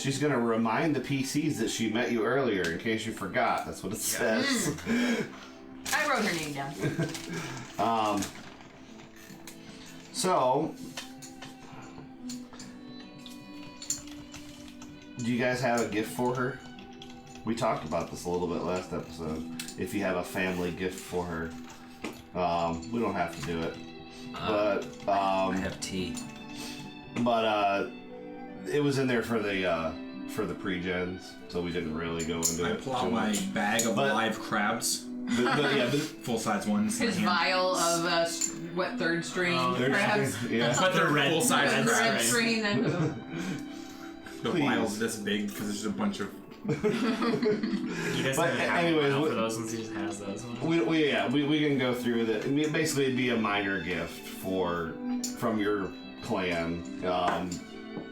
she's going to remind the PCs that she met you earlier, in case you forgot. That's what it says. I wrote her name down. So, do you guys have a gift for her? We talked about this a little bit last episode. If you have a family gift for her, we don't have to do it. But I have tea. But it was in there for the pre-gens, so we didn't really go into it. I pull out my bag of live crabs. Full-size ones. His vial of third strain crabs. Yeah. But they're red full-size Red crabs. strain. The vial's this big because there's just a bunch of. He doesn't But even have anyways, one for those ones. He just has those ones. We can go through that. I mean, basically, it'd be a minor gift from your clan.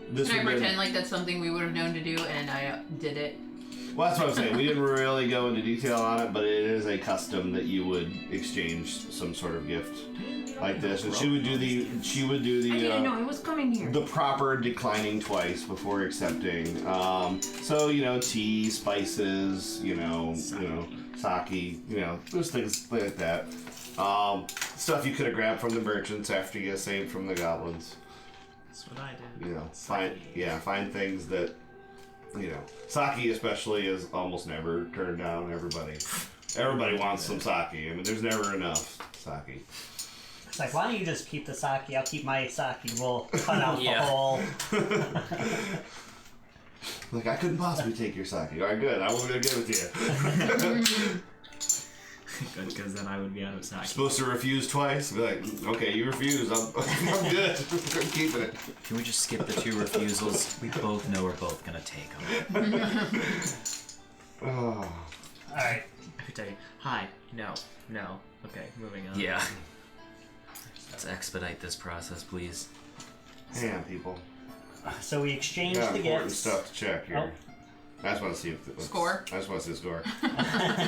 This Can I would pretend like that's something we would have known to do and I did it? Well, that's what I'm saying. We didn't really go into detail on it, but it is a custom that you would exchange some sort of gift like this, and she would do the I didn't know it was coming here. the proper declining twice before accepting. So tea, spices, sake, those things like that. Stuff you could have grabbed from the merchants after you saved from the goblins. That's what I did. Find things that. Sake especially is almost never turned down. Everybody wants some sake. I mean, there's never enough sake. It's like, why don't you just keep the sake? I'll keep my sake. We'll cut out the whole. Like, I couldn't possibly take your sake. All right, good. I will give it to you. Good, because then I would be out of sake. Supposed to refuse twice? Be like, okay, you refuse. I'm good. I'm keeping it. Can we just skip the 2 refusals? We both know we're both gonna take them. Oh. Alright. I could tell you, hi, no. Okay, moving on. Yeah. Let's expedite this process, please. Hang on, people. So we exchanged Got the important gifts. stuff to check here. I just want to see if the Score? I just want to see the score.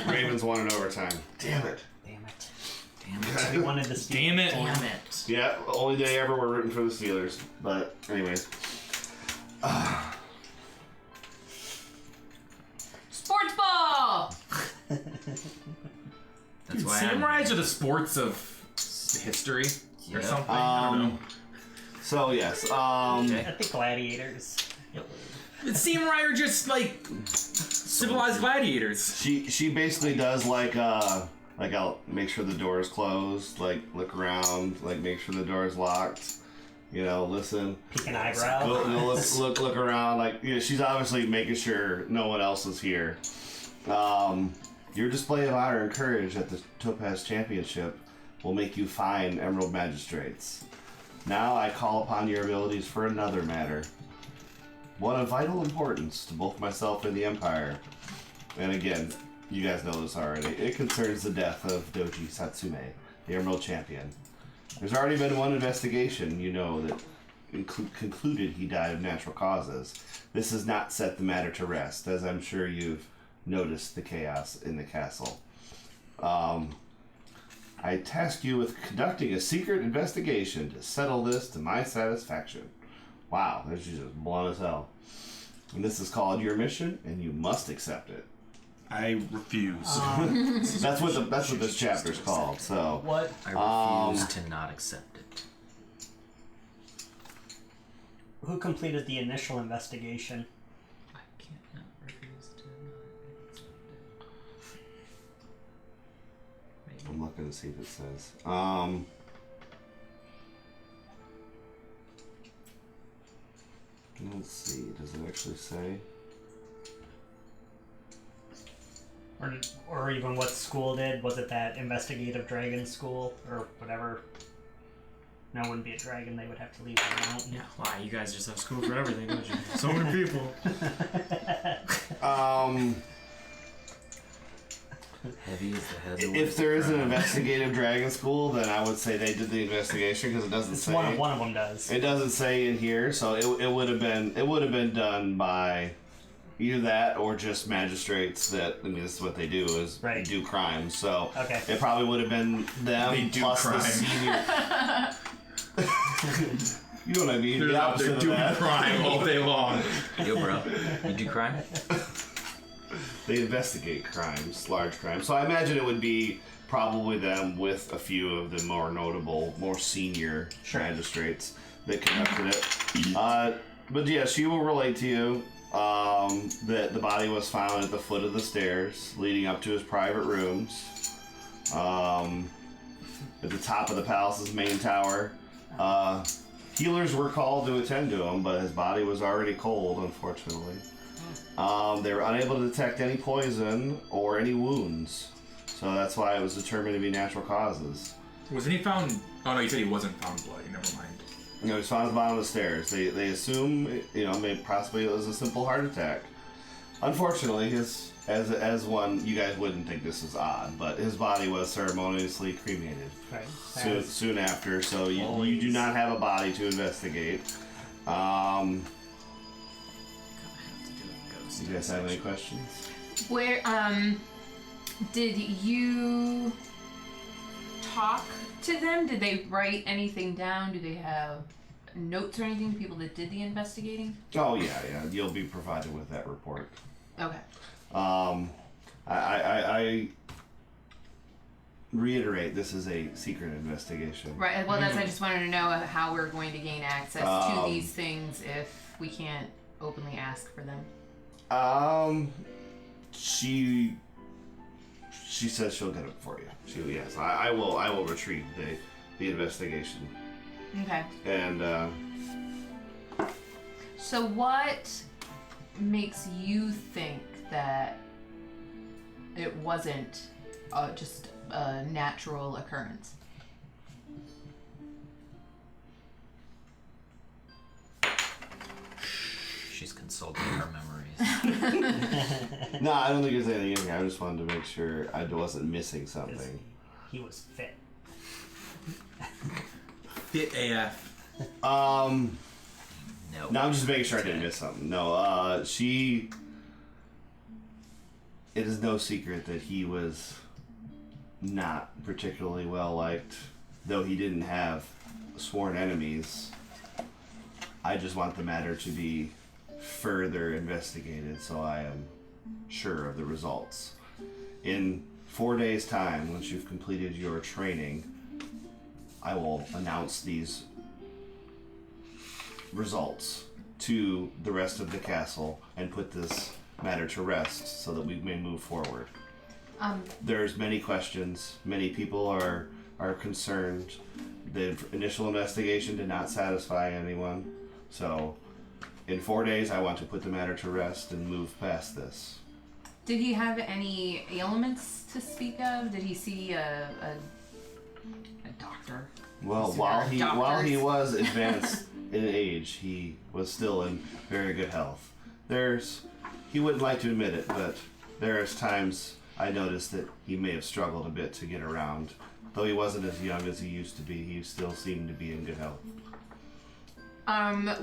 Ravens won in overtime. Damn it. Damn it. We wanted the Steelers. Damn it. Damn it. Yeah, only day ever we're rooting for the Steelers. But anyways. Sports ball! That's why Samurais are the sports of history or something. I don't know. So yes. I think gladiators. Samurai are just like civilized gladiators. She basically does like I'll make sure the door is closed, like look around, like make sure the door is locked, listen. Peek an eyebrow. Go look around, like she's obviously making sure no one else is here. Your display of honor and courage at the Topaz Championship will make you fine Emerald Magistrates. Now I call upon your abilities for another matter. One of vital importance to both myself and the Empire. And again, you guys know this already. It concerns the death of Doji Satsume, the Emerald Champion. There's already been one investigation, that concluded he died of natural causes. This has not set the matter to rest, as I'm sure you've noticed the chaos in the castle. I task you with conducting a secret investigation to settle this to my satisfaction. Wow, she's just blunt as hell. And this is called your mission, and you must accept it. I refuse. That's what this chapter's called. So What? I refuse to not accept it. Who completed the initial investigation? I can't not refuse to not accept it. I'm looking to see if it says. Let's see. Does it actually say? Or even what school did? Was it that investigative dragon school or whatever? No, it wouldn't be a dragon. They would have to leave the mountain. Yeah, why? You guys just have school for everything, don't you? So many people. Heavy is the head. If there is an investigative dragon school, then I would say they did the investigation because it doesn't say. One of them does. It doesn't say in here, so it would have been done by either that or just magistrates that, I mean, this is what they do, is do crimes. So okay. It probably would have been them They do plus crime. the senior. You know what I mean? They're The out there opposite of doing that. crime all day long. Yo, bro, you do crime? They investigate crimes, large crimes. So I imagine it would be probably them with a few of the more notable, more senior magistrates that conducted it. But yeah, she will relate to you that the body was found at the foot of the stairs leading up to his private rooms. At the top of the palace's main tower. Healers were called to attend to him, but his body was already cold, unfortunately. They were unable to detect any poison or any wounds, so that's why it was determined to be natural causes. Wasn't he found? Oh no, you said he wasn't found bloody. Never mind. You know, he was found at the bottom of the stairs. They assume, you know, maybe possibly it was a simple heart attack. Unfortunately, as one, you guys wouldn't think this is odd, but his body was ceremoniously cremated soon after, so you do not have a body to investigate. You guys have any questions? Where, did you talk to them? Did they write anything down? Do they have notes or anything? People that did the investigating? Oh yeah. You'll be provided with that report. Okay. I reiterate, this is a secret investigation. Right. Well, I just wanted to know how we're going to gain access to these things if we can't openly ask for them. She says she'll get it for you. Yes, I will retrieve the investigation. Okay. And so what makes you think that it wasn't just a natural occurrence? She's consulting her memories. no, I don't think there's anything in here. I just wanted to make sure I wasn't missing something. He was fit. Fit AF. No. No, I'm just making sure I didn't miss something. No, it is no secret that he was not particularly well liked, though he didn't have sworn enemies. I just want the matter to be further investigated so I am sure of the results. In 4 days' time, once you've completed your training, I will announce these results to the rest of the castle and put this matter to rest so that we may move forward. There's many questions. Many people are concerned. The initial investigation did not satisfy anyone. So in 4 days, I want to put the matter to rest and move past this. Did he have any ailments to speak of? Did he see a doctor? Well, while he was advanced in age, he was still in very good health. He wouldn't like to admit it, but there's times I noticed that he may have struggled a bit to get around. Though he wasn't as young as he used to be, he still seemed to be in good health.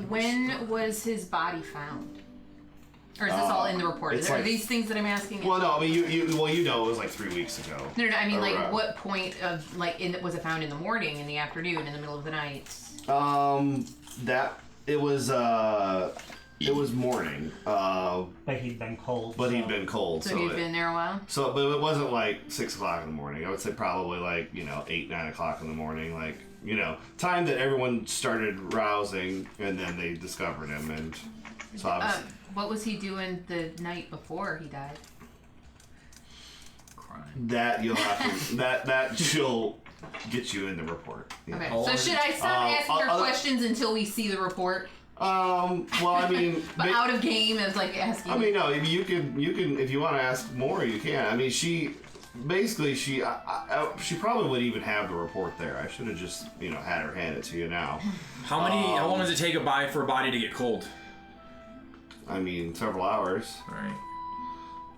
When was his body found? Or is this all in the report? Are these things that I'm asking? Well, no, I mean, you know it was like 3 weeks ago. No, I mean, like, what point of, like, was it found in the morning, in the afternoon, in the middle of the night? It was morning. But he'd been cold. So he'd been there a while? So, but it wasn't like 6 o'clock in the morning. I would say probably like, 8, 9 o'clock in the morning. Like, time that everyone started rousing and then they discovered him. And so I was... what was he doing the night before he died? Crime. That you'll have to... that she'll get you in the report. Okay, so should I stop asking her questions until we see the report? Well, I mean, but out of game as like asking. I mean, no. You can. If you want to ask more, you can. I mean, she probably would even have the report there. I should have just, had her hand it to you now. How long does it take for a body to get cold? I mean, several hours. All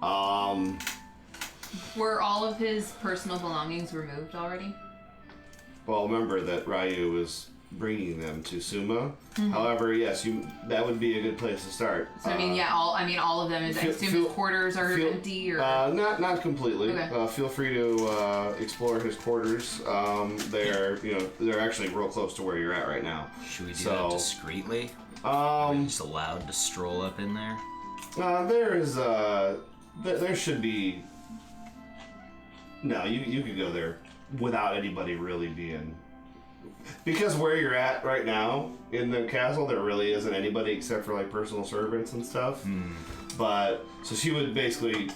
right. Were all of his personal belongings removed already? Well, remember that Ryu was bringing them to Suma. However, yes, that would be a good place to start. So all of them. I assume his quarters are empty, or not completely. Okay. Feel free to explore his quarters. They're actually real close to where you're at right now. Should we do that discreetly? Are we just allowed to stroll up in there? There should be. No, you could go there without anybody really being. Because where you're at right now in the castle, there really isn't anybody except for like personal servants and stuff. But so she would basically,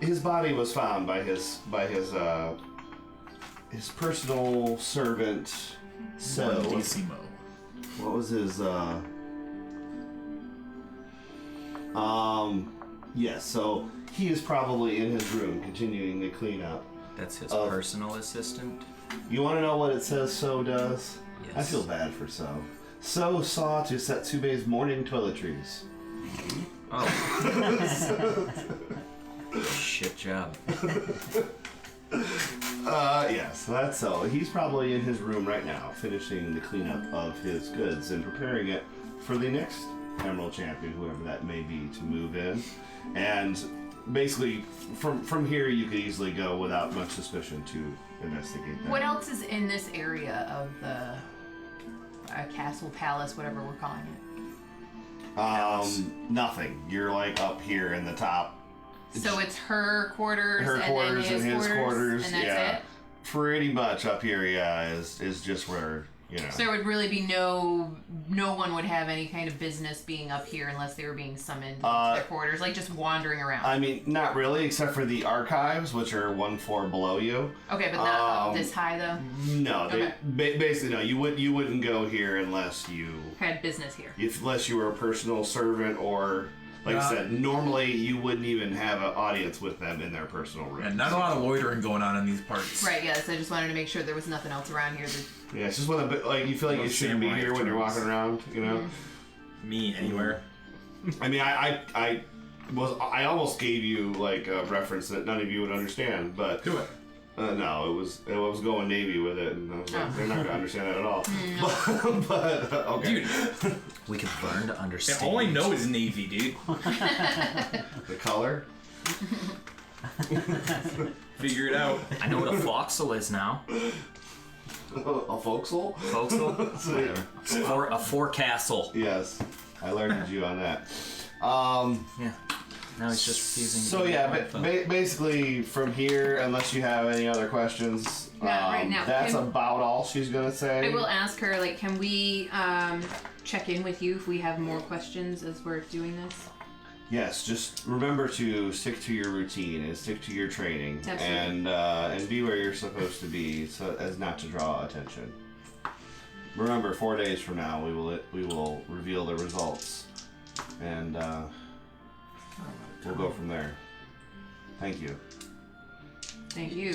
his body was found by his personal servant. So what was his? Yes. So he is probably in his room continuing to clean up. That's his personal assistant. You want to know what it says So does? Yes. I feel bad for So. So saw to Satsube's morning toiletries. Oh. Shit job. Yes, that's So. He's probably in his room right now, finishing the cleanup of his goods and preparing it for the next Emerald Champion, whoever that may be, to move in. And basically, from here, you could easily go without much suspicion to investigate that. what else is in this area of the castle, palace, whatever we're calling it? Nothing. You're like up here in the top. So it's her quarters, Her quarters and then his quarters, and that's yeah. it? Pretty much up here, is just where, So there would really be no one would have any kind of business being up here unless they were being summoned to their quarters, like just wandering around. I mean, not really, except for the archives, which are one floor below you. Okay, but not up this high though? No, Okay. Basically no. You wouldn't go here unless you Had business here. unless you were a personal servant or. Like I said, normally you wouldn't even have an audience with them in their personal room. And not a lot of loitering going on in these parts. Right, yes, I just wanted to make sure there was nothing else around here that... Yeah, it's just when you feel like you shouldn't be here when you're walking around, Me anywhere. I mean, I almost gave you like a reference that none of you would understand, but Do it. no, it was going Navy with it, and I was like, they're not gonna understand that at all. but okay, Dude, We could learn to understand. all I know is Navy, dude. the color. Figure it out. I know what a foxel is now. A forecastle? Foxel? Whatever. A forecastle. Yes, I learned you on that. Yeah. Now he's just refusing. So yeah, basically from here, unless you have any other questions, Not right now. that's about all she's gonna say. I will ask her, like, can we check in with you if we have more questions as we're doing this? Yes, just remember to stick to your routine and stick to your training, Absolutely. and be where you're supposed to be, so as not to draw attention. Remember, 4 days from now, we will reveal the results, and we'll go from there. Thank you. Thank you.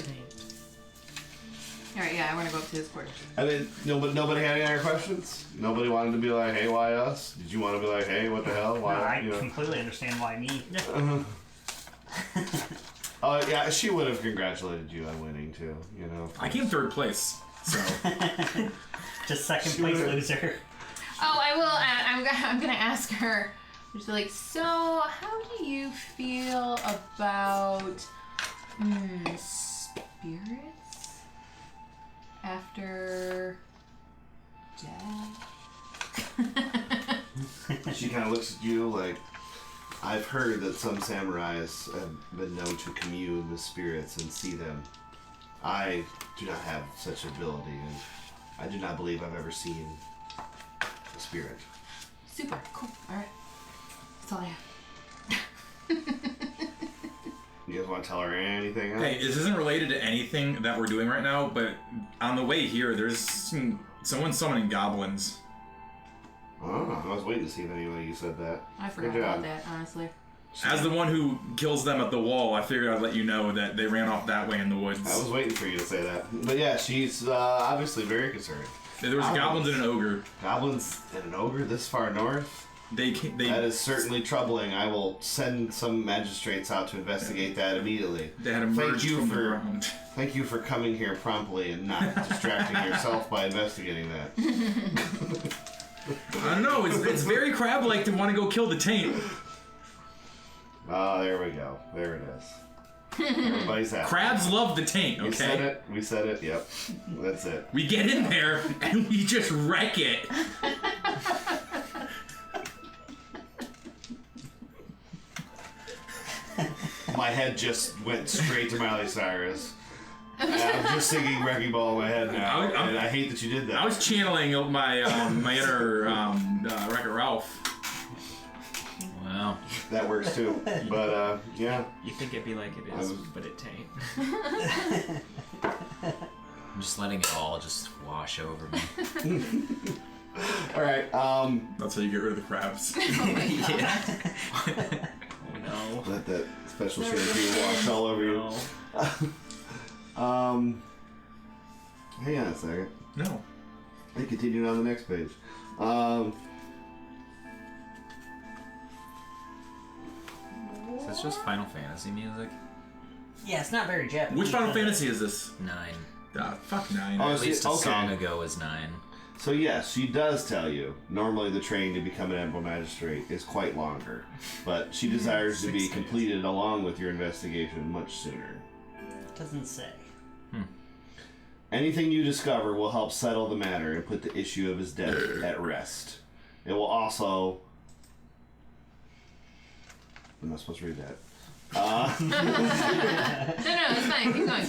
Alright, yeah, I want to go up to his quarters. I mean, nobody had any other questions? Nobody wanted to be like, hey, why us? Did you want to be like, hey, what the hell? Why? I completely understand why me. Oh, yeah, she would have congratulated you on winning, too, I came third place, so. Just second place loser. Oh, I will. I'm gonna ask her. She's like, so how do you feel about spirits after death? She kind of looks at you like, I've heard that some samurais have been known to commune with spirits and see them. I do not have such ability, and I do not believe I've ever seen a spirit. Super cool. All right, that's all I have. You guys want to tell her anything else? Hey, this isn't related to anything that we're doing right now, but on the way here, there's someone summoning goblins. Oh, I was waiting to see if anybody said that. I forgot Good job. about that, honestly. As the one who kills them at the wall, I figured I'd let you know that they ran off that way in the woods. I was waiting for you to say that. But yeah, she's obviously very concerned. There was goblins and an ogre. Goblins and an ogre this far north? That is certainly troubling. I will send some magistrates out to investigate that immediately. They had emerged from the ground. Thank you for coming here promptly and not distracting yourself by investigating that. I don't know. It's very crab-like to want to go kill the taint. Oh, there we go. There it is. Everybody's happy. Crabs love the taint, okay? We said it. Yep. That's it. We get in there and we just wreck it. My head just went straight to Miley Cyrus. And I'm just singing Wrecking Ball in my head now, and I hate that you did that. I was channeling my my inner Wreck-It Ralph. Wow. That works too. But yeah. You think it'd be like it is, but it tain't. I'm just letting it all just wash over me. All right. That's how you get rid of the crabs. Yeah. No. Let that special shampoo wash all over you. No. Hang on a second. No. I continued on the next page. So it's just Final Fantasy music? Yeah, it's not very Japanese. Which Final Fantasy is this? 9. Fuck 9. Oh, At least a okay. song ago was 9. So yes, she does tell you, normally the training to become an Emerald Magistrate is quite longer, but she desires to be 6 days. completed along with your investigation much sooner. Doesn't say. Anything you discover will help settle the matter and put the issue of his death at rest. It will also... I'm not supposed to read that. No, it's fine. Keep going.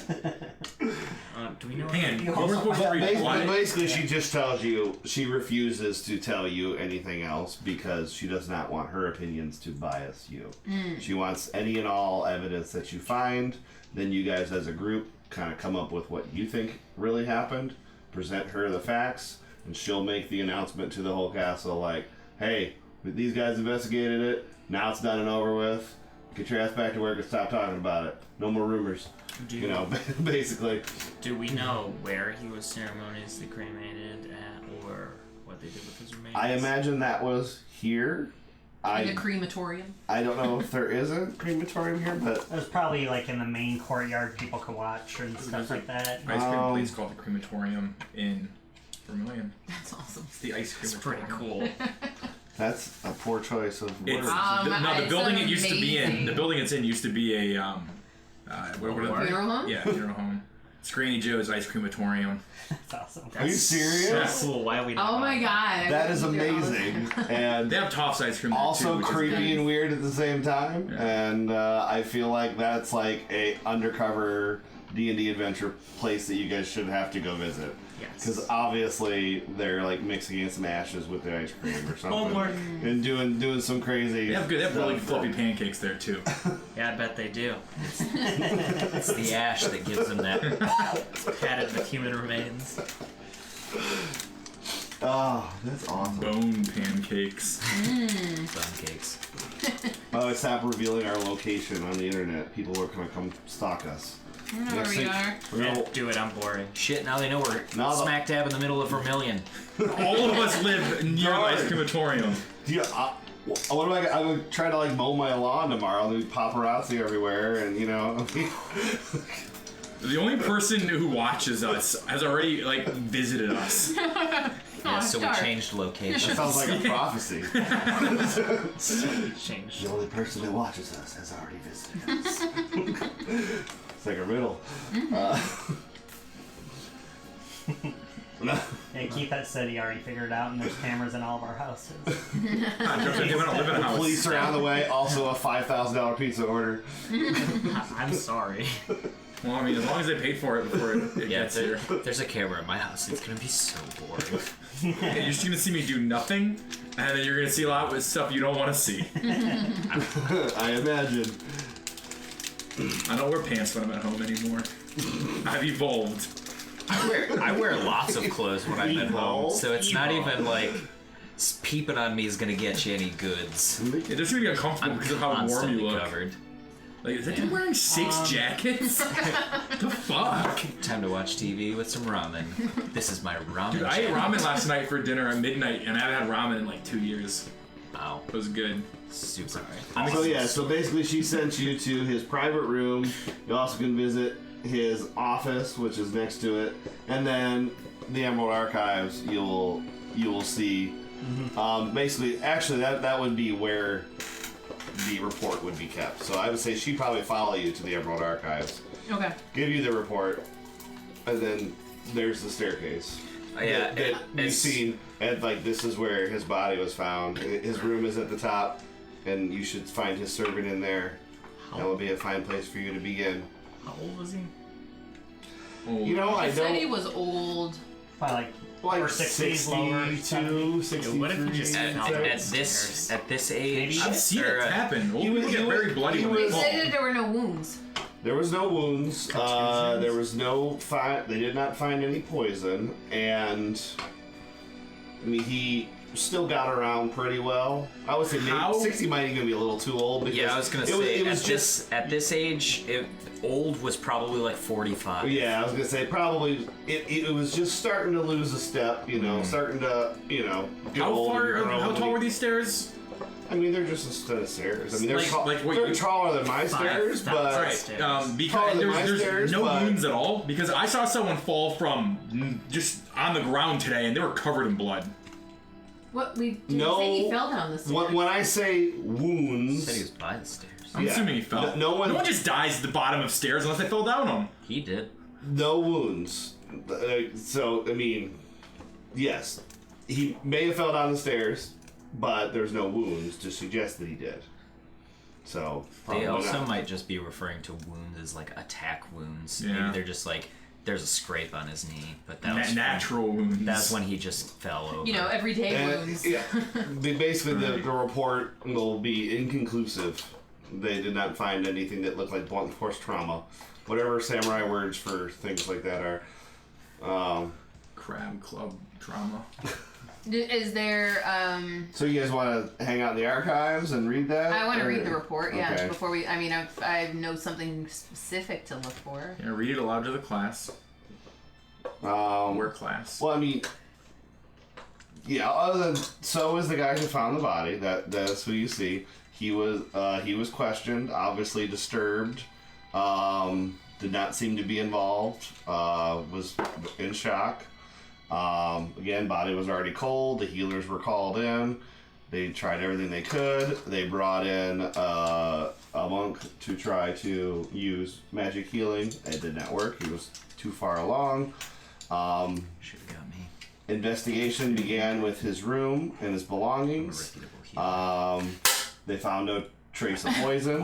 Do we know? Hang on. We're supposed to read what? Basically, she just tells you she refuses to tell you anything else because she does not want her opinions to bias you. She wants any and all evidence that you find. Then you guys, as a group, kind of come up with what you think really happened. Present her the facts, and she'll make the announcement to the whole castle, like, "Hey, these guys investigated it. Now it's done and over with. Get your ass back to work and stop talking about it. No more rumors." You know, basically. Do we know where he was ceremoniously cremated at, or what they did with his remains? I imagine that was here. Like a crematorium. I don't know if there is a crematorium here, but It was probably like in the main courtyard people could watch and stuff like that. Ice cream place called the Crematorium in Vermilion. That's awesome. It's the ice cream. It's pretty cool. that's a poor choice of It's words. the It's building it used to be in. amazing. The building it's in used to be a Funeral home? Yeah, funeral home. It's Granny Joe's Ice Crematorium. That's awesome. Are you serious? Yes. Cool. Why are we? Not Oh my god. That is amazing. And They have Toff's ice cream there also too, which is creepy good. and weird at the same time. Yeah. And I feel like that's like a undercover D&D adventure place that you guys should have to go visit. Yes. Because obviously they're like mixing in some ashes with the ice cream or something. Homework. And doing some crazy They have really stuff. fluffy pancakes there too. Yeah, I bet they do. It's the ash that gives them that. Padded with human remains. Oh, that's awesome. Bone pancakes. Sun cakes. Oh, stop revealing our location on the internet. People are gonna come stalk us. I don't know where Next we thing- are. we're gonna- Do it. I'm boring. Shit, now they know we're Now the- smack dab in the middle of Vermilion. All of us live near the ice crematorium. Yeah, what am I? I'm gonna try to like mow my lawn tomorrow. There's paparazzi everywhere, and you know. The only person who watches us has already like visited us. Yeah, so we dark. changed location. That sounds like a prophecy. Change. The only person that watches us has already visited us. It's like a riddle. Yeah, Keith had said he already figured it out, and there's cameras in all of our houses. I don't live in a house. Police are on the way. Also, a $5,000 pizza order. I'm sorry. Well, I mean, as long as they paid for it before it Yeah, gets here. there's a camera in my house. It's gonna be so boring. You're just gonna see me do nothing, and then you're gonna see a lot of stuff you don't want to see. I imagine. I don't wear pants when I'm at home anymore. I've evolved. I wear lots of clothes when I'm at home, so it's not even like peeping on me is gonna get you any goods. It just gonna be uncomfortable I'm because of how warm constantly you look. covered. Like, is that dude wearing 6 jackets? The fuck? Time to watch TV with some ramen. This is my ramen. Dude, I ate channel. ramen last night for dinner at midnight, and I haven't had ramen in like 2 years. Wow. It was good. Super. So basically she sent you to his private room. You also can visit his office, which is next to it, and then the Emerald Archives. You will see. Basically, actually, that would be where the report would be kept. So I would say she'd probably follow you to the Emerald Archives. Okay. Give you the report, and then there's the staircase. That you've seen, and like this is where his body was found. His room is at the top, and you should find his servant in there. That would be a fine place for you to begin. How old was he? You know, I said don't. he was old. By Like 60s, lower 62, 63. What if he just At this age, I've seen or, it happen. Old he was- people get very bloody when They they fall. said that there were no wounds. There was no wounds. There was no They did not find any poison, and I mean he still got around pretty well. I would say maybe How? 60 might even be a little too old. Because yeah, I was gonna it say was at this age, old was probably like 45. Yeah, I was gonna say probably it was just starting to lose a step. You know, starting to get How old. how tall were these stairs? I mean, they're just a set of stairs. I mean, they're, they're you- taller than my stairs, but Right, because Taller than my there's stairs, no but- wounds at all. Because I saw someone fall from just on the ground today, and they were covered in blood. What we didn't No. say he fell down the stairs. when I say wounds, Said he was by the stairs. I'm Yeah. assuming he fell. No one- just dies at the bottom of stairs unless they fell down them. He did. no wounds. So I mean, yes, he may have fell down the stairs, but there's no wounds to suggest that he did. So They probably also not. might just be referring to wounds as like attack wounds. Yeah. Maybe they're just like there's a scrape on his knee, but that was Natural wounds. That's when he just fell over. You know, everyday And, wounds. yeah, basically the report will be inconclusive. They did not find anything that looked like blunt force trauma, whatever samurai words for things like that are. Crab club trauma. Is there? So you guys want to hang out in the archives and read that? I want to or- read the report. Yeah, Okay. before we. I mean, I know something specific to look for. Yeah, read it aloud to the class. Or class. Well, I mean, yeah. Other than so is the guy who found the body. That's who you see. He was questioned, obviously disturbed. Did not seem to be involved. Was in shock. Again, body was already cold. The healers were called in. They tried everything they could. They brought in a monk to try to use magic healing. It did not work. He was too far along. Should have got me. Investigation began with his room and his belongings. Reputable healer. They found no trace of poison.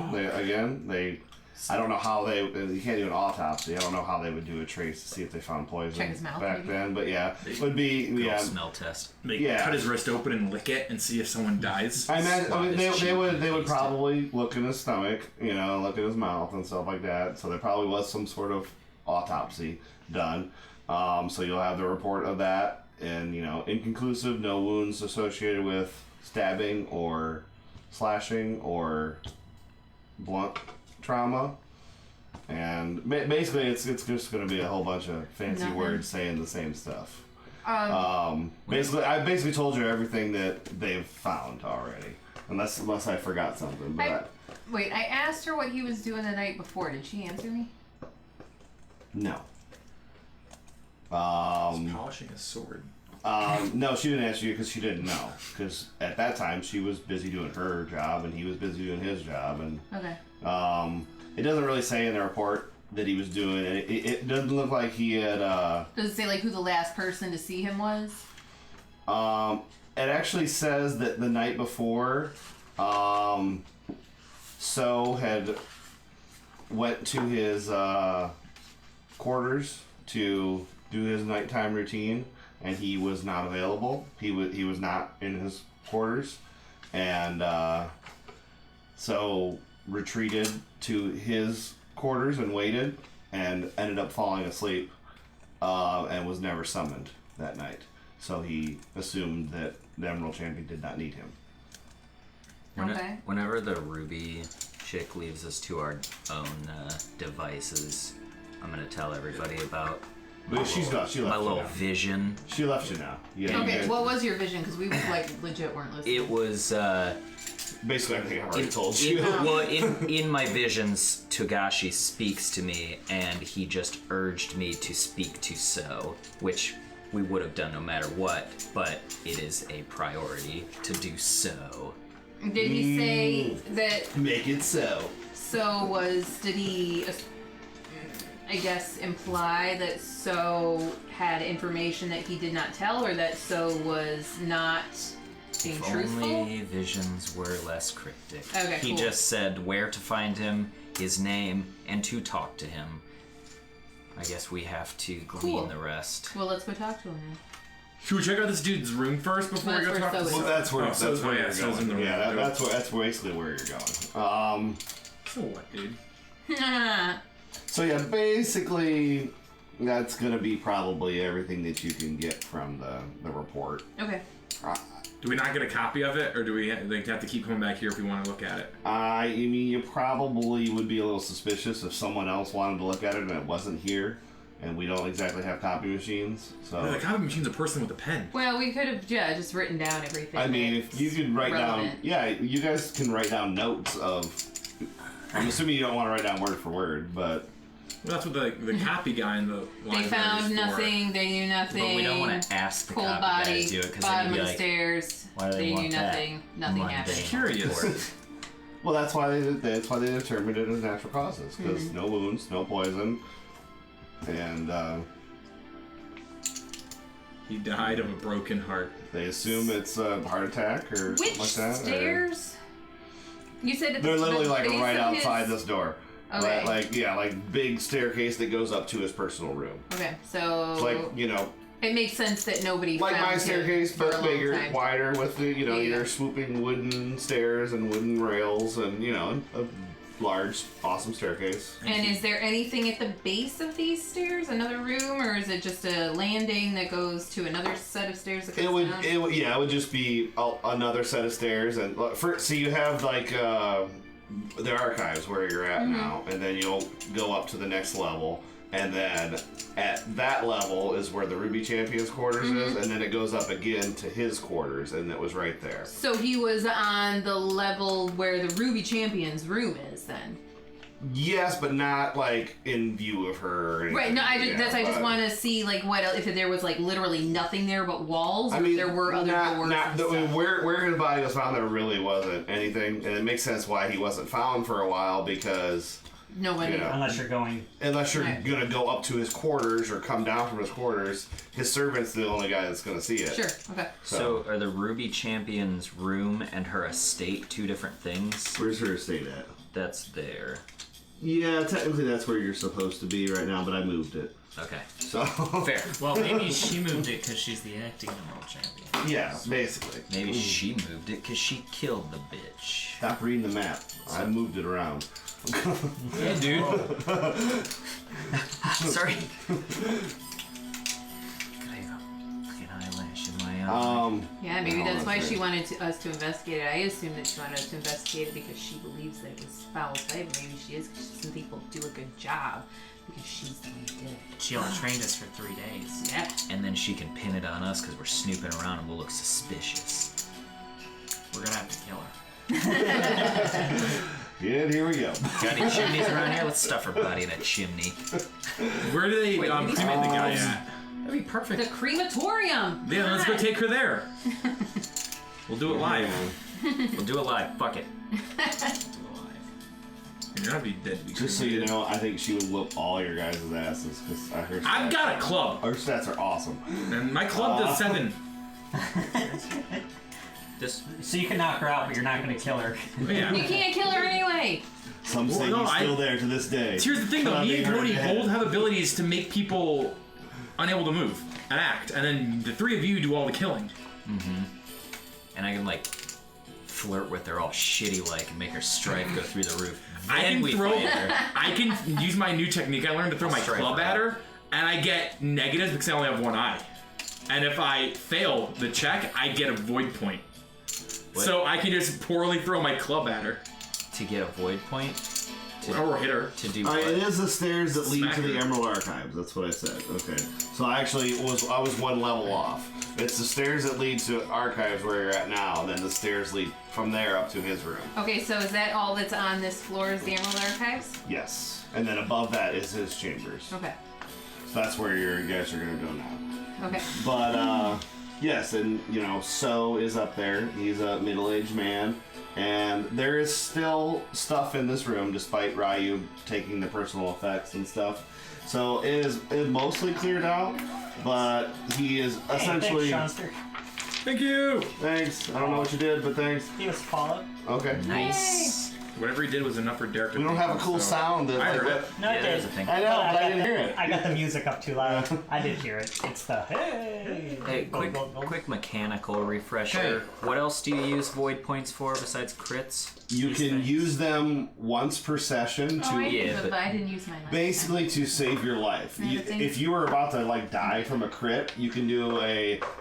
I don't know how you can't do an autopsy. I don't know how they would do a trace to see if they found poison Check his mouth, back maybe? then. But yeah, it would be Good old yeah. smell test. They Yeah. cut his wrist open and lick it and see if someone dies. I mean, Swab his they cheek would and they would taste it. probably look in his stomach, look in his mouth and stuff like that. So there probably was some sort of autopsy done. So you'll have the report of that, and inconclusive, no wounds associated with stabbing or slashing or blunt trauma. And basically, it's just going to be a whole bunch of fancy Nothing. words saying the same stuff. Basically, I basically told you everything that they've found already, unless I forgot something. But Wait, I asked her what he was doing the night before. Did she answer me? no. Polishing a sword. No, she didn't answer you because she didn't know. Because at that time, she was busy doing her job, and he was busy doing his job, and Okay. it doesn't really say in the report that he was doing it. It doesn't look like he had. Does it say like who the last person to see him was? It actually says that the night before, So had went to his quarters to do his nighttime routine, and he was not available. He was not in his quarters, and so retreated to his quarters and waited, and ended up falling asleep, and was never summoned that night. So he assumed that the Emerald Champion did not need him. Okay. Whenever the Ruby chick leaves us to our own devices, I'm gonna tell everybody about But she's not. She left my you little now. vision. She left you now. Yeah. you Okay, did. what was your vision? Because we like legit weren't listening. It was Basically everything I already told you. well, in my visions, Togashi speaks to me, and he just urged me to speak to So, which we would have done no matter what, but it is a priority to do so. Did he say that Make it so. did he, I guess, imply that So had information that he did not tell, or that So was not being If truthful? only visions were less cryptic. Okay, he cool. just said where to find him, his name, and to talk to him. I guess we have to glean the rest. Well, let's go talk to him then. Should we check out this dude's room first before we That's go where talk to So Well, that's where Oh, so- that's where oh, yeah, you're so it's in the going. room. Yeah, that's basically where you're going. So what, dude? So yeah, basically that's gonna be probably everything that you can get from the report. Okay. Do we not get a copy of it, or do we have to keep coming back here if we want to look at it? I mean, you probably would be a little suspicious if someone else wanted to look at it and it wasn't here, and we don't exactly have copy machines. So The copy machine's a person with a pen. Well, we could have, just written down everything. I mean, if you could write relevant. down, you guys can write down notes of. I'm assuming you don't want to write down word for word, but Well, that's what the copy guy in the library They found is for. nothing, they knew nothing. But we don't want to ask the Cold copy body, guy to do it because then bottom he'd be of the like, stairs. why do they They want knew that? nothing. Nothing Mundane. happened. Curious. well, that's why they determined it as natural causes because no wounds, no poison, and He died of a broken heart. they assume it's a heart attack or Which something like that. or- stairs? You said at They're the literally the like base right of outside his... this door. Okay. Like big staircase that goes up to his personal room. Okay, so It's like, it makes sense that nobody like found my him staircase, for a but long bigger, time. wider, with the, Yeah. your swooping wooden stairs and wooden rails and, a large, awesome staircase. And is there anything at the base of these stairs? Another room, or is it just a landing that goes to another set of stairs that goes down? It would just be another set of stairs, and so you have like the archives where you're at now, and then you'll go up to the next level, and then at that level is where the Ruby Champion's quarters is, and then it goes up again to his quarters, and it was right there. So he was on the level where the Ruby Champion's room is, then. Yes, but not like in view of her. Or anything. Right. No, I just but- want to see like what else, if there was like literally nothing there but walls, or if there were other doors. And stuff. Where his body was found, there really wasn't anything, and it makes sense why he wasn't found for a while because Nobody. Unless you're going. unless you're Right. gonna go up to his quarters or come down from his quarters, his servant's the only guy that's gonna see it. Sure. Okay. So are the Ruby Champion's room and her estate two different things? Where's her estate at? That's there. Yeah, technically that's where you're supposed to be right now, but I moved it. Okay. So Fair. Well, maybe she moved it because she's the acting Emerald Champion. yeah, basically. Maybe she moved it because she killed the bitch. Stop reading the map. I moved it around. Yeah, dude. Sorry. Fucking eyelash in my eye. Yeah, maybe No, that's why that's she right. wanted us to investigate it. I assumed that she wanted us to investigate it because she believes that it was foul play, but maybe she is because she doesn't think we'll do a good job because she's the one who did it. She only trained us for 3 days. Yeah. And then she can pin it on us because we're snooping around and we'll look suspicious. We're gonna have to kill her. Yeah, here we go. Got any chimneys around here? Let's stuff her body in a chimney. Where do they Wait, cremate the guy at? That'd be perfect. The crematorium! Yeah, let's go God. take her there. We'll do it live. We'll do it live. Fuck it. You're gonna be dead. To be Just so cremated. you know, I think she would whoop all your guys' asses because I heard. I've got a club, Her stats are awesome. and my club does 7. This. So you can knock her out, but you're not going to kill her. Yeah. You can't kill her anyway! Some say Well, no, he's still I- there to this day. Here's the thing, though. Not Me and being hurt Cody in the head. both have abilities to make people unable to move and act, and then the 3 of you do all the killing. And I can like flirt with her all shitty like and make her strife go through the roof. I Then can we throw. fight her. I can use my new technique. I learned to throw my Strike club her at out. her, and I get negatives because I only have 1 eye. And if I fail the check, I get a void point. What? So I can just poorly throw my club at her. To get a void point. Or hit her. To do All right, what? it is the stairs that lead Smack to the her. Emerald Archives. That's what I said. Okay. So I was one level off. It's the stairs that lead to Archives where you're at now, and then the stairs lead from there up to his room. Okay, so is that all that's on this floor is the Emerald Archives? Yes. And then above that is his chambers. Okay. So that's where you guys are going to go now. Okay. But, yes, and, So is up there. He's a middle-aged man. And there is still stuff in this room, despite Ryu taking the personal effects and stuff. So it is mostly cleared out, but he is essentially... Thanks, Seanster. Thank you! Thanks. I don't know what you did, but thanks. He was followed. Okay. Nice. Whatever he did was enough for Derek to We don't have a cool so- sound. That, I heard like, it. No, Yeah, it there's did. a thing. I know, but I didn't hear it. I got the music up too loud. I did hear it. It's the hey. Hey, Gold, gold, gold. quick mechanical refresher. What else do you use void points for besides crits? You These can things? use them once per session to... Oh, I yeah, did, but but- I didn't use my last Basically to save your life. Yeah, but thanks. If you were about to die from a crit, you can do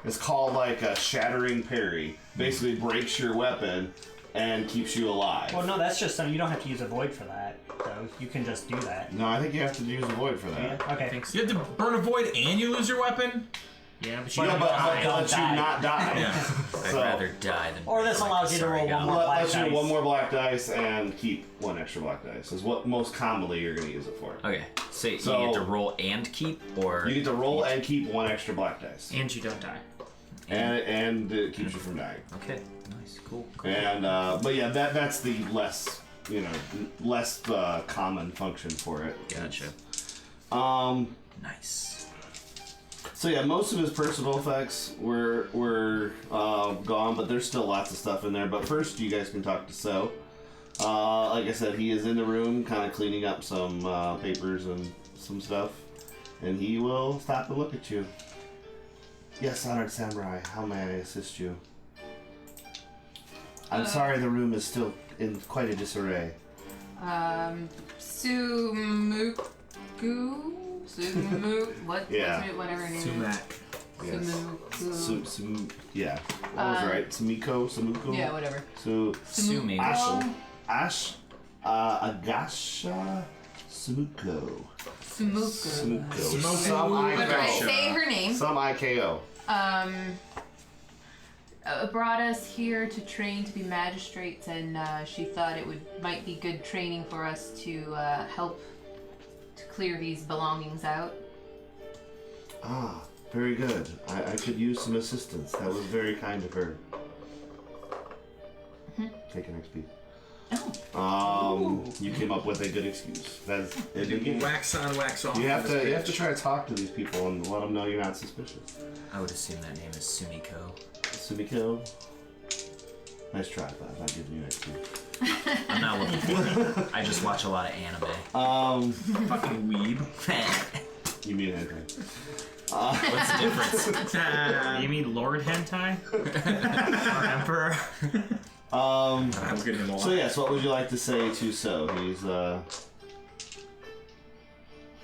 it's called a shattering parry. Basically breaks your weapon and keeps you alive. Well, no, that's just something. You don't have to use a void for that, though. You can just do that. No, I think you have to use a void for that. Yeah. Okay. think so. You had to burn a void and you lose your weapon? Yeah, but But- you Yeah, don't but die. Don't let you die. not die. Yeah. I'd So- rather die than. Or this like allows you to roll Sarigama. one more black Let you dice. one more black dice and keep one extra black dice is what most commonly you're going to use it for. Okay, so you So- get to roll and keep, or You get to roll and keep one extra black dice, And you don't die. and it keeps you from dying. okay, nice, cool. And but yeah, that's the less common function for it. Gotcha. Nice. So yeah, most of his personal effects were gone, but there's still lots of stuff in there. But first, you guys can talk to So. Like I said, he is in the room, kind of cleaning up some papers and some stuff, and he will stop and look at you. Yes, honored samurai, how may I assist you? I'm sorry, the room is still in quite a disarray. Yeah. Whatever her name is. Sumac. Sumuku. Yeah, that was right. Sumiko. Yeah, whatever. Sumi. Agasha Sumuko. Sumuku. Some But I IKO. say her name. Some IKO. Brought us here to train to be magistrates, and she thought it might be good training for us to help to clear these belongings out. Ah, very good. I could use some assistance. That was very kind of her. Take an XP. You came up with a good excuse. That's Wax on, wax off. you have for this to bitch. try to talk to these people and let them know you're not suspicious. I would assume that name is Sumiko. Sumiko. Nice try, but I'm not giving you XP. I'm not looking for it. I just watch a lot of anime. Fucking weeb. You mean anything? What's the difference? You mean Lord Hentai? Or Emperor? I look at him a lot. So yes, what would you like to say to So? He's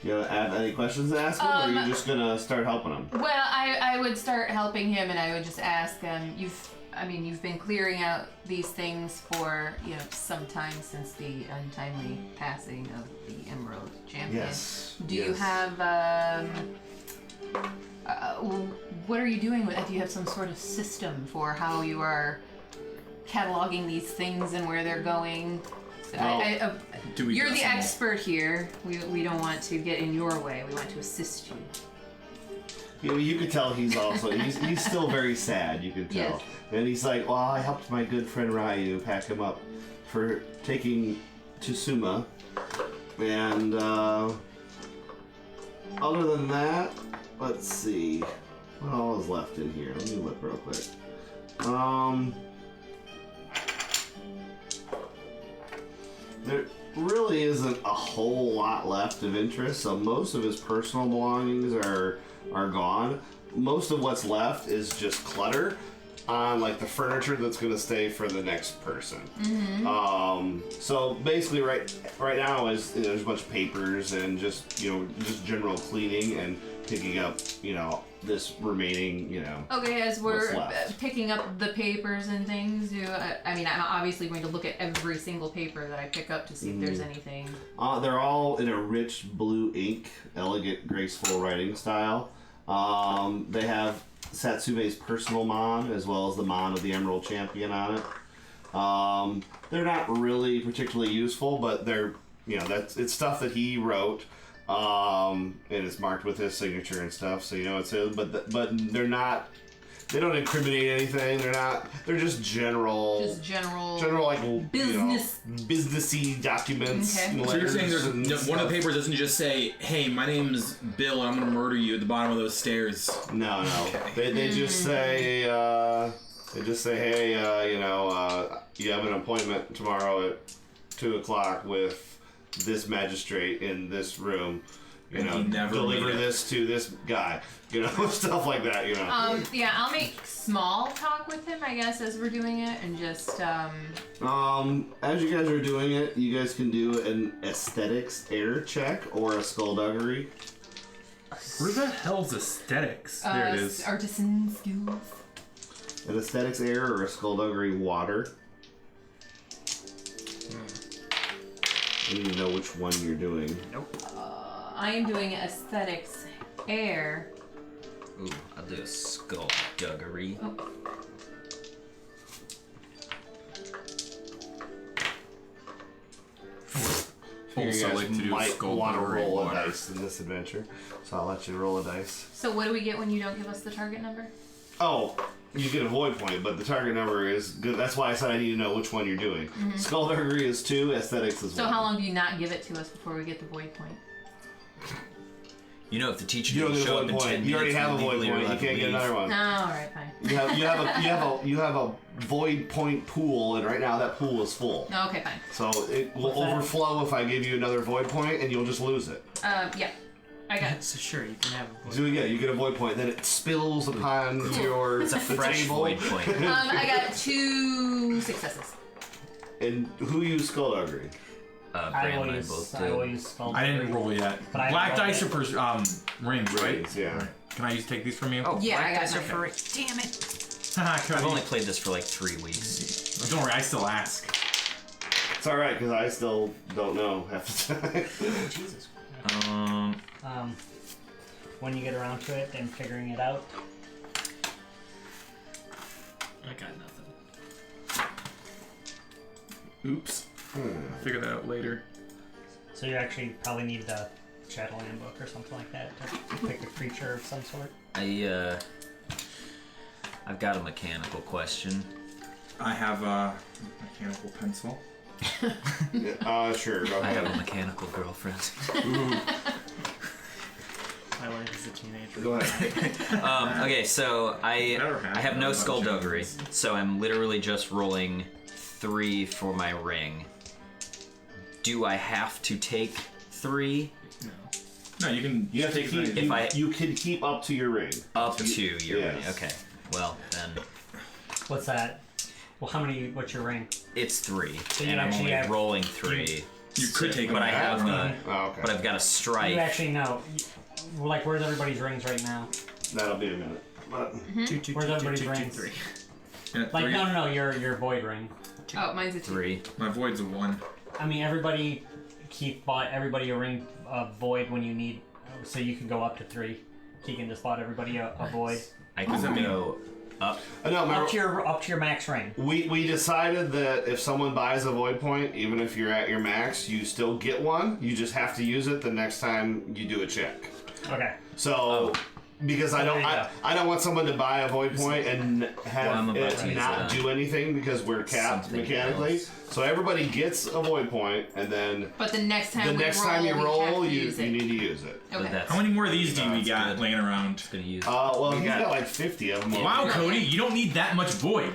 you have any questions to ask him, or are you just gonna start helping him? Well, I would start helping him, and I would just ask you've been clearing out these things for some time since the untimely passing of the Emerald Champion. Yes. Do you have what are you doing with it? Do you have some sort of system for how you are cataloging these things and where they're going? Well, do we You're dress the them all? expert here. We don't want to get in your way. We want to assist you. You could tell he's still very sad. You can tell, Yes. and he's like, "Well, I helped my good friend Ryu pack him up for taking Tsuma, and other than that, let's see what all is left in here. Let me look real quick. There really isn't a whole lot left of interest. So most of his personal belongings are gone. Most of what's left is just clutter. on like the furniture that's going to stay for the next person. So basically, right now is there's a bunch of papers and just general cleaning and picking up this remaining Okay, as we're what's left. picking up the papers and things, I'm obviously going to look at every single paper that I pick up to see if there's anything. They're all in a rich blue ink, elegant, graceful writing style. They have Satsume's personal mon as well as the mon of the Emerald Champion on it. They're not really particularly useful, but they're it's stuff that he wrote, and it's marked with his signature and stuff, so it's his. But they're not. They don't incriminate anything. They're just general. Like Business. Businessy documents. Okay. So you're saying letters one of and the papers doesn't just say, "Hey, my name's Bill, and I'm gonna murder you" at the bottom of those stairs. stuff? No. They just say. Hey, you have an appointment tomorrow at 2:00 with this magistrate in this room. And he never deliver made it. this to this guy. Stuff like that. Yeah, I'll make small talk with him, I guess, as we're doing it, and just As you guys are doing it, you guys can do an aesthetics air check or a skullduggery. Where the hell's aesthetics? There it is. artisan skills. An aesthetics air or a skullduggery water. I need to know which one you're doing. I am doing aesthetics air. Ooh, I'll do a skullduggery. Oh. Also, like to do might want to skullduggery roll a water. dice in this adventure, so I'll let you roll a dice. So what do we get when you don't give us the target number? Oh, you get a void point, but the target number is good. That's why I said I need to know which one you're doing. Skullduggery is 2, aesthetics is 1. So how long do you not give it to us before we get the void point? If the teacher You don't didn't get a show up void in 10 point. minutes, You already have a we void legally point. are You allowed to can't get leave. another one. All right, fine. You have a void point pool, and right now that pool is full. Okay, fine. So it will What's that? overflow if I give you another void point, and you'll just lose it. Yeah, I got it. So sure, you can have a voice. So yeah, you get a void point, then it spills upon your It's a fresh table. void point. I got 2 successes. And who used skullduggery? Brand and I both I did. will use skullduggery. I didn't roll yet. But I Black rolled dice it. are for rings, right? Rings, yeah. Right. Can I take these from you? Oh, Yeah, black I got dice are mine. for damn it. I've I've only played this for like 3 weeks. Don't worry, I still ask. It's all right because I still don't know half the time. Jesus. When you get around to it and figuring it out, I got nothing. Oops. I'll figure that out later. so you actually probably need the Shadowland book or something like that to pick a creature of some sort. I've got a mechanical question. I have a mechanical pencil. Sure. Go I ahead. have a mechanical girlfriend. My life as a teenager. Go ahead. Okay, so I Never had have no that skullduggery, much. so I'm literally just rolling 3 for my ring. Do I have to take 3 No. No, you can. You have to take keep. it. You can keep up to your ring. up to your ring? Yes. Okay, well then What's that? Well, what's your rank? it's 3, you and I'm actually only have- rolling 3. You could take but them I back. have a, Oh, okay. but I've got a You strike. actually know. Like, where's everybody's rings right now? That'll be a minute. But 2, 2, Where's 2, 2, everybody's 2, 2, rings? 3. Yeah, Like, 3. no, your void ring. Oh, mine's a 2. 3. My void's a 1. I mean, everybody bought everybody a ring void when you need, so you can go up to 3. Keegan just bought everybody a void. I does can that go up. no, remember, Up to your max ring. we decided that if someone buys a void point, even if you're at your max, you still get one. You just have to use it the next time you do a check. Okay. So. Because I there you I don't want someone to buy a void point and have I'm about it to use not it on do anything because we're capped something mechanically. else. So everybody gets a void point, and then But the next time the we next roll, time you we have roll, to you use it. need to use it. Okay. That's How many more of these do we That's got good. laying around? gonna use. Well, We he's got- got like 50 of them. Wow, Cody, you don't need that much void.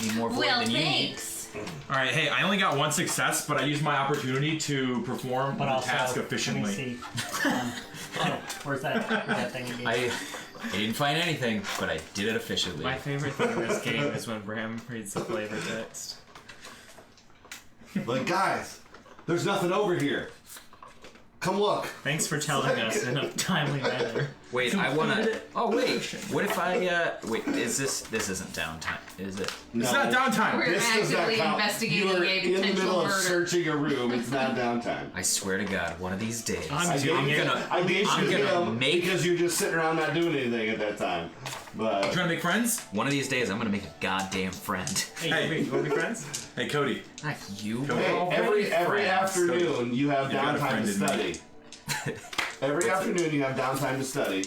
Need more void Well, than you need. thanks. All right, hey, I only got 1 success, but I used my opportunity to perform But the also, task let me efficiently. see. Where's that thing again? I didn't find anything, but I did it efficiently. My favorite thing in this game is when Bram reads the flavor text. Like, guys, there's nothing over here. Come look. Thanks for telling us in a timely manner. Wait, I wanna. Oh wait, what if I? Wait, is this? This isn't downtime, is it? No, It's not downtime. We're this does not actively count. investigating You're a in the middle potential of murder. searching a room. It's not downtime. I swear to God, one of these days, I'm I doing gave it. I gave I'm you gonna him make- because you're just sitting around not doing anything at that time. But Trying to make friends? one of these days, I'm gonna make a goddamn friend. Hey. You want to be friends? Hey, Cody. Not you. Go we're ahead. already every friends. afternoon you have You got a downtime friend to in me. study. Every afternoon you have downtime to study.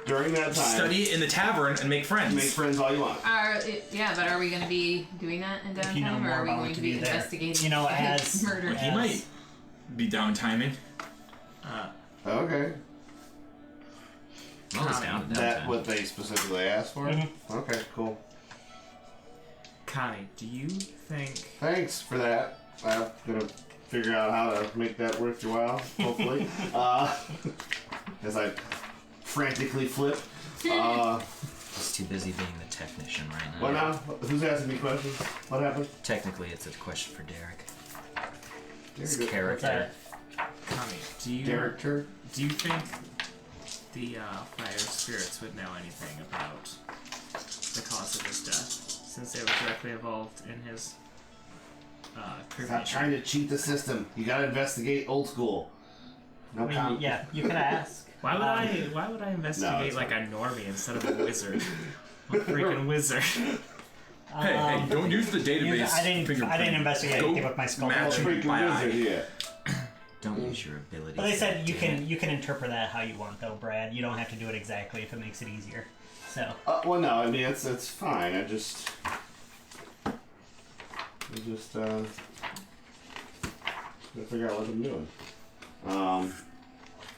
During that time, Study in the tavern and make friends. make friends all you want. Yeah, but are we going to be doing that in downtime, If you know or more are we about going what to to be do there. investigating You know, as murder? He might be downtiming. Okay. I'm always down to Is that downtime. what they specifically asked for? Okay, cool. Connie, do you think... Thanks for that. I'm gonna figure out how to make that worth your while, hopefully. As I frantically flip. He's too busy being the technician right now. What now? Who's asking me questions? What happened? Technically, it's a question for Derek. His Derek. character. Connie, do you... Director? Do you think the fire spirits would know anything about the cause of his death, since they were directly involved in his Stop cremation? trying to cheat the system. You gotta investigate old school. No I mean, comment. yeah, you could ask. Why would I investigate it's like a normie instead of a wizard? I'm a freaking wizard. Hey, don't use the database. I didn't fingerprint. investigate Go anything with my skull. match Freaking it by eye. wizard, yeah. Don't use your abilities. But they said you damn it. can interpret that how you want, though, Brad. You don't have to do it exactly if it makes it easier. So Well, no, I mean it's fine. I just gotta figure out what I'm doing.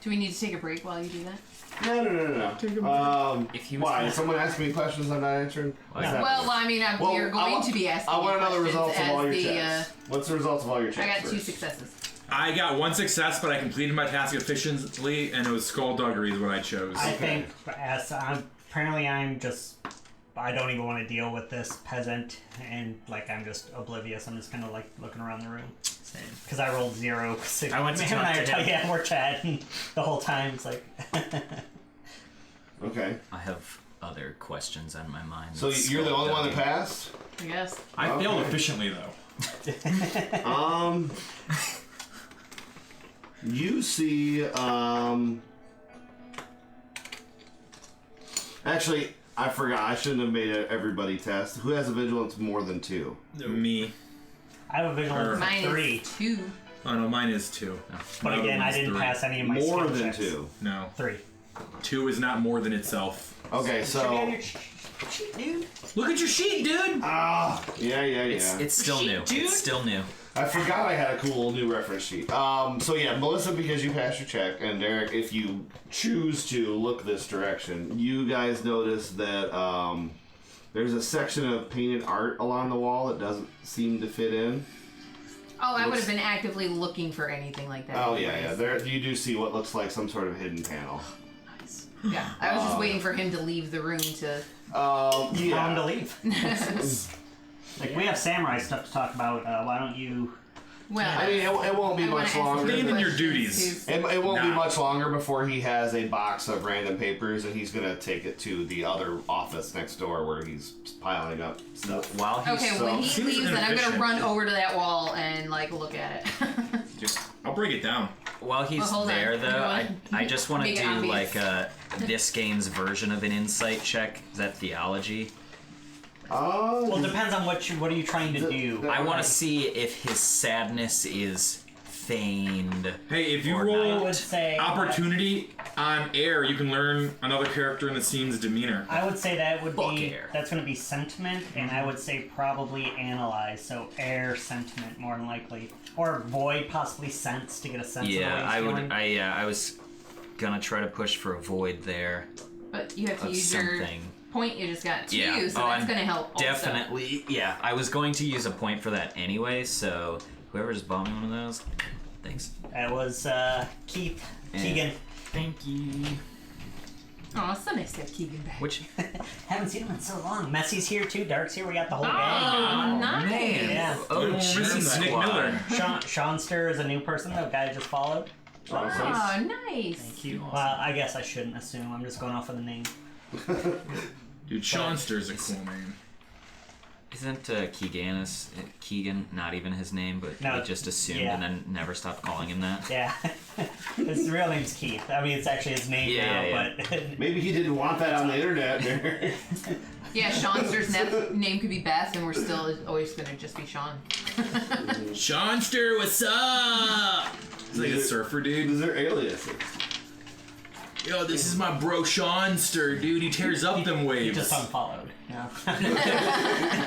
Do we need to take a break while you do that? No. If he was Why? gonna- Is someone asking me questions I'm not answering? What's happening? Well, I mean, Well, you're going to be asking I want to know the questions results of as all your the, checks. What's the results of all your checks? I got 2 first? successes. I got 1 success, but I completed my task efficiently, and it was skullduggery is what I chose. I think as apparently I don't even want to deal with this peasant, and like I'm just oblivious. I'm just kind of like looking around the room Same. because I rolled 0. I went to him and talk I to are him. yeah, we're chatting the whole time. It's like Okay. I have other questions on my mind. So than you're the only one that skullduggery. passed? I guess. I failed Okay. efficiently, though. You see, actually, I forgot. I shouldn't have made everybody test. Who has a vigilance more than 2? Me. I have a vigilance Mine of 3, is 2. Oh, no, mine is 2. but My other again, I one's didn't 3. pass any of my More skill than checks. 2. No. 3. 2 is not more than itself. Okay, Should be on so. your sheet, dude. Look at your sheet, dude! Yeah. It's still new. It's still new. I forgot I had a cool new reference sheet. So yeah, Melissa, because you passed your check, and Derek, if you choose to look this direction, you guys notice that there's a section of painted art along the wall that doesn't seem to fit in. Oh, I would Looks- have been actively looking for anything like that. Oh yeah, yeah. anyways. There you do see what looks like some sort of hidden panel. Yeah, I was just waiting for him to leave the room to. Tell him to Yeah. leave. Like we have samurai stuff to talk about. Why don't you? Well, I mean, it won't be I wanna much ask longer. him Abandon your questions duties. to- It won't be Nah. much longer before he has a box of random papers, and he's gonna take it to the other office next door where he's piling up stuff. While he's Okay, So- when he Seems leaves, then I'm gonna inefficient. run over to that wall and like look at it. I'll break it down. While he's Well, hold on. there, though, I just want to Make it do obvious. like this game's version of an insight check. Is that theology? Well, it depends on what are you trying to do. I want to see if his sadness is feigned. Hey, if you Or I roll would say opportunity on air, you can learn another character in the scene's demeanor. I would say that would Book be air. that's going to be sentiment, and I would say probably analyze. So air sentiment more than likely, or void possibly sense to get a sense. Yeah, of the way I he's would. feeling. I was gonna try to push for a void there But you have to of use your something. point you just got to Yeah. use, so Oh, that's I'm gonna help. Also. Definitely. Yeah, I was going to use a point for that anyway. So whoever's bombing one of those, thanks. That was Keith Yeah. Keegan. Thank you. Aw, so nice to have Keegan back. Which Haven't seen him in so long. Messy's here too. Dark's here. We got the whole Oh, gang. nice. Yeah. oh, We're missing jeez, Nick squad. Miller. Seanster is a new person. The guy I just followed. Oh, nice. Thank you. Well, I guess I shouldn't assume. I'm just going off of the name. Dude, Seanster's a cool name. Isn't Keegan not even his name, but No, we just assumed yeah. and then never stopped calling him that? Yeah. His real name's Keith. I mean, it's actually his name now, Yeah. but... Maybe he didn't want that on the internet. Yeah, Seanster's name could be Beth, and we're still always gonna just be Sean. Seanster, what's up? He's like a surfer dude. These are aliases. Yo, this is my bro Seanster, dude. He tears up them he waves. just unfollowed. Yeah.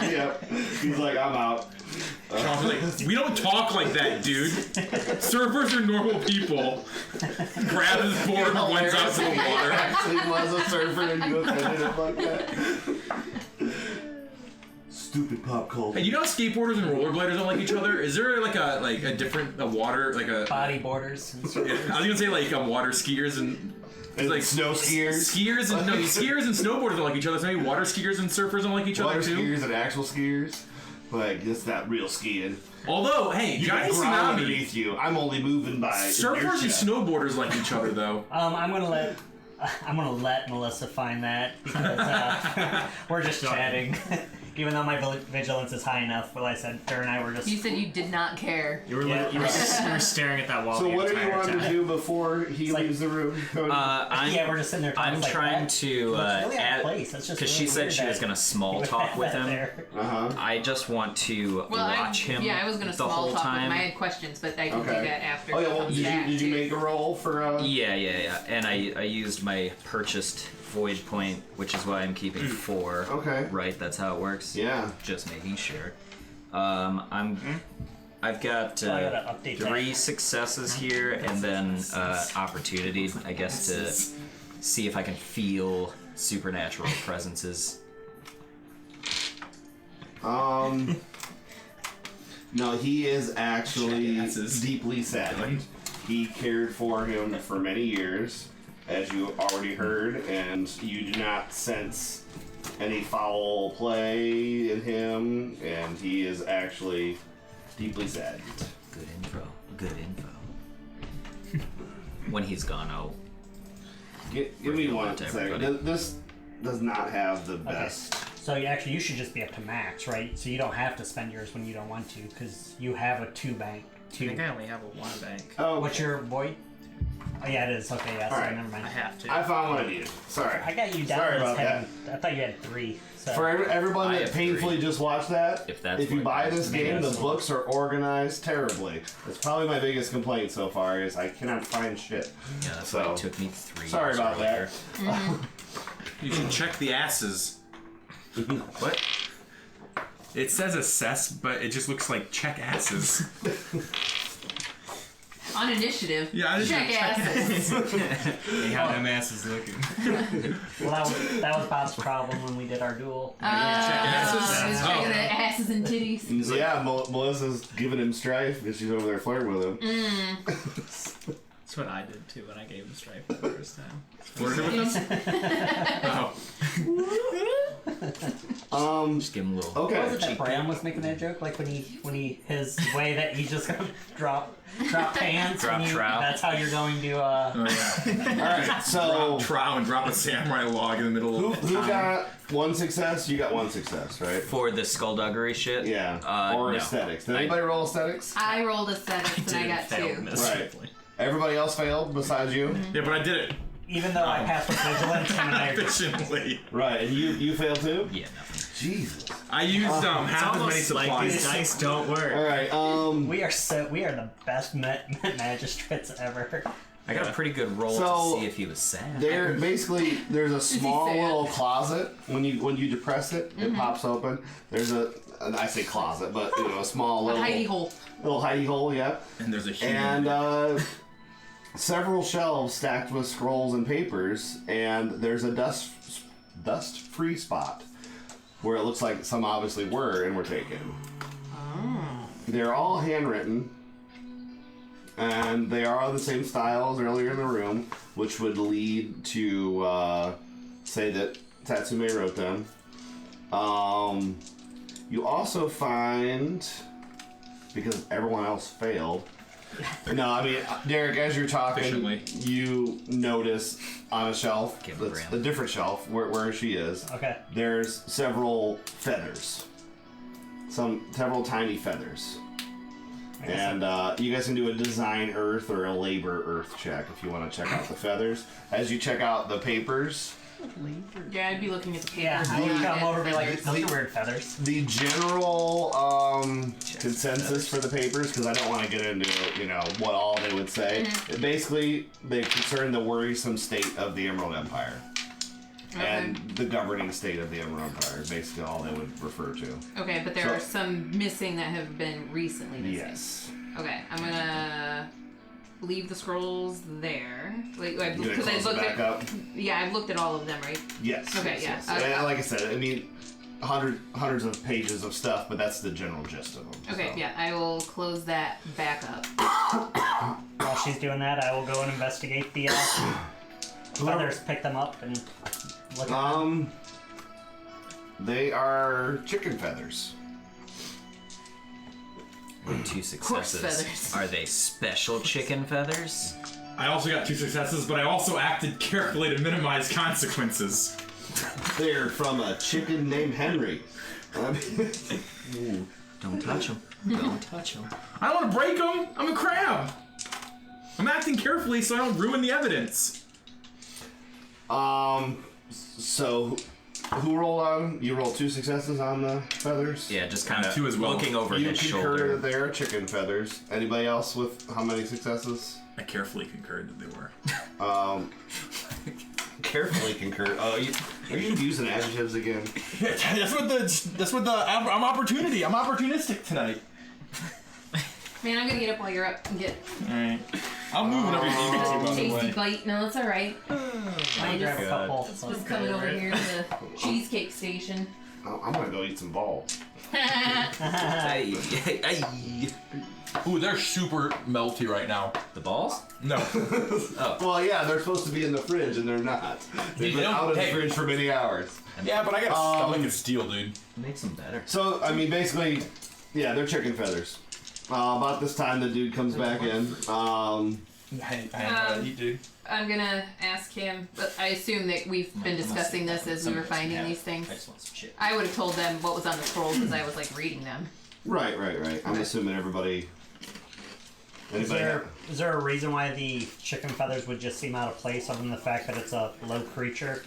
Yep. He's like, I'm out. Seanster's like, we don't talk like that, dude. Surfers are normal people. Grab his board and runs out to the water. Actually was a surfer and you offended him like that. Stupid pop culture. Hey, you know how skateboarders and rollerbladers don't like each other? Is there like a different water like a Bodyboarders. And yeah, I was gonna say like water skiers and And like snow skiers. skiers and skiers and snowboarders don't like each other. So maybe water skiers and surfers don't like each Water other too. skiers and actual skiers. But it's not real skiing. Although, hey, You got giant ground tsunami. underneath you. I'm only moving by Surfers and inertia. snowboarders like each other though. I'm gonna let Melissa find that because we're just chatting. Even though my vigilance is high enough, well, I said her and I were just. You said you did not care. You were Yeah. you were staring at that wall. So the what do you entire want to time. do before he like- leaves the room? Cody? Yeah, we're just sitting there talking. I'm It's like, trying that to looks really out of add, place. That's just because she really said weird she was that gonna small you would talk have with that him. there. Uh-huh. I just want to Well, watch him. Yeah, I was gonna the small whole talk with time. him. I had questions, but I can do Okay. that after. Oh yeah, he well, comes did back, you too. make a roll for Yeah. And I used my purchased void point, which is why I'm keeping 4. Okay. Right, that's how it works. Yeah. Just making sure. I've got I gotta update 3 that. successes here, and then opportunity, I guess, to see if I can feel supernatural presences. No, he is actually Jackasses. deeply saddened. He cared for him for many years, as you already heard, and you do not sense any foul play in him, and he is actually deeply saddened. Good info. When he's gone, I'll... Give me Reveal one that to second. everybody. This does not have the best. So you should just be up to max, right? So you don't have to spend yours when you don't want to, because you have a 2 bank. I think I only have a 1 bank. Oh, What's your void? Oh yeah, it is. Okay, yeah. Sorry, Alright. never mind. I have to. I found what I needed. Sorry. I got you down Sorry as about having. I thought you had 3. So. For everyone I that have painfully 3. just watched that, If that's if you what buy it this is. game, the Yes. books are organized terribly. That's probably my biggest complaint so far is I cannot find shit. Yeah, that's So, why it took me 3 sorry years about earlier. You should check the asses. What? It says assess, but it just looks like check asses. On initiative. Yeah, I just check asses. Hey, how them asses looking? Well, that was Bob's problem when we did our duel. asses? He was checking the asses and titties. He's like, yeah, Melissa's giving him strife because she's over there flirting with him. That's what I did too when I gave him stripe for the first time. Flirting with us? Oh. Just give him a little... What was Okay. it that Bram was making that joke? Like when he his way that he's just gonna drop pants. Drop when you, trow. That's how you're going to. Oh yeah. Alright, so Trow and drop a samurai log in the middle of who got 1 success? You got 1 success, right? For the skullduggery shit? Yeah. Or no. aesthetics. Did anybody roll aesthetics? I rolled aesthetics and I got Failed 2. miserably. Everybody else failed besides you? Yeah, but I did it Even though I passed with vigilance, him and I are just. efficiently. Right, and you failed too? Yeah, nothing. Jesus. I used It's half as many almost like these supplies. dice don't work. Alright, We are the best magistrates ever. I got a pretty good roll So, to see if he was sad. there's a small sad? little closet when you depress it, it pops open. There's I say closet, but a small A little hidey hole. little hidey hole, yeah. And there's a human. And several shelves stacked with scrolls and papers, and there's a dust-free spot where it looks like some obviously were and were taken. They're all handwritten, and they are the same style as earlier in the room, which would lead to say that Tatsume wrote them. You also find, because everyone else failed. No, I mean, Derek, as you're talking, Efficiently. you notice on a shelf, Give her that's Graham. a different shelf where she is. Okay. There's several feathers, several tiny feathers, and you guys can do a design earth or a labor earth check if you want to check out the feathers. As you check out the papers, Yeah, I'd be looking at the papers. Yeah, I would and come at over and be the like, feathers. those are weird feathers. the general consensus for the papers, because I don't want to get into what all they would say. Basically, they concern the worrisome state of the Emerald Empire. And the governing state of the Emerald Empire is basically all they would refer to. Okay, but there are some missing that have been recently missing. Yes. Okay, I'm gonna leave the scrolls there. Like, You gonna because I close it looked back at. up? Yeah, I've looked at all of them, right? Yes. Okay, yes, yeah. yes. And like I said, I mean, hundreds of pages of stuff, but that's the general gist of them. Okay, so. yeah, I will close that back up. While she's doing that, I will go and investigate the feathers, pick them up, and look at them. They are chicken feathers. Two Horse successes. feathers. Are they special chicken feathers? I also got 2 successes, but I also acted carefully to minimize consequences. They're from a chicken named Henry. Don't touch them. Don't touch them. I don't want to break them. I'm a crab. I'm acting carefully so I don't ruin the evidence. So who rolled on? You rolled 2 successes on the feathers? Yeah, just kind of 2 as well. looking over You his concur shoulder. that they are chicken feathers. Anybody else with how many successes? I carefully concurred that they were. Carefully concur. Oh, are you using adjectives again? That's what the. I'm opportunity. I'm opportunistic tonight. Man, I'm gonna get up while you're up and get All right. I'll move whenever you need me to. By the tasty way. bite. No, that's all right. Let me grab a couple. Just coming over here to the cheesecake station. I'm gonna go eat some balls. Ay, ay, ay. Ooh, they're super melty right now. The balls? No. Well, yeah, they're supposed to be in the fridge, and they're not. They've been out of the fridge for many hours. Yeah, but I got a stomach of steel, dude. Makes them better. So, I mean, basically, yeah, they're chicken feathers. About this time, the dude comes back in. I know how to eat, dude. I'm gonna ask him. I assume that we've been discussing this as we were finding these things. I just want some shit. I would have told them what was on the scrolls as I was like reading them. Right. I'm assuming everybody. Is there a reason why the chicken feathers would just seem out of place other than the fact that it's a low creature?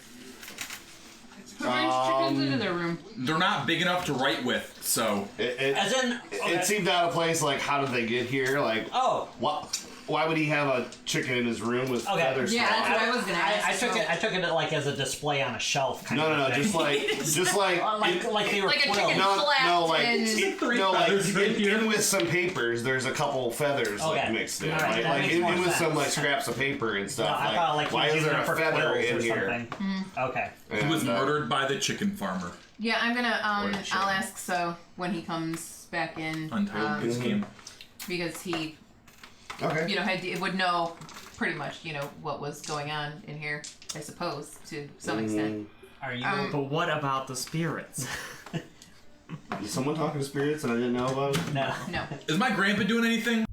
Who brings chickens into their room? They're not big enough to write with, so. As in, okay. It seemed out of place. Like, how did they get here? Like, Oh. what? Why would he have a chicken in his room with Okay. feathers? Yeah, thrown that's what I was gonna ask. I took it like as a display on a shelf. Kind No, of thing. just like like they were Like a quills. chicken flapped and... in with some papers. There's a couple feathers like Okay. mixed in, All right, like, that makes in more with some sense. like scraps of paper and No, stuff. I thought like he why was is using there it a for feather quills in or here? something. Okay. He was And, murdered by the chicken farmer. Yeah, I'm gonna Or chicken. I'll ask so when he comes back in. Untitled Goose Game. Because he Okay. would know pretty much, what was going on in here, I suppose, to some extent. Are you? But what about the spirits? Is someone talking to spirits and I didn't know about it? No. No. Is my grandpa doing anything?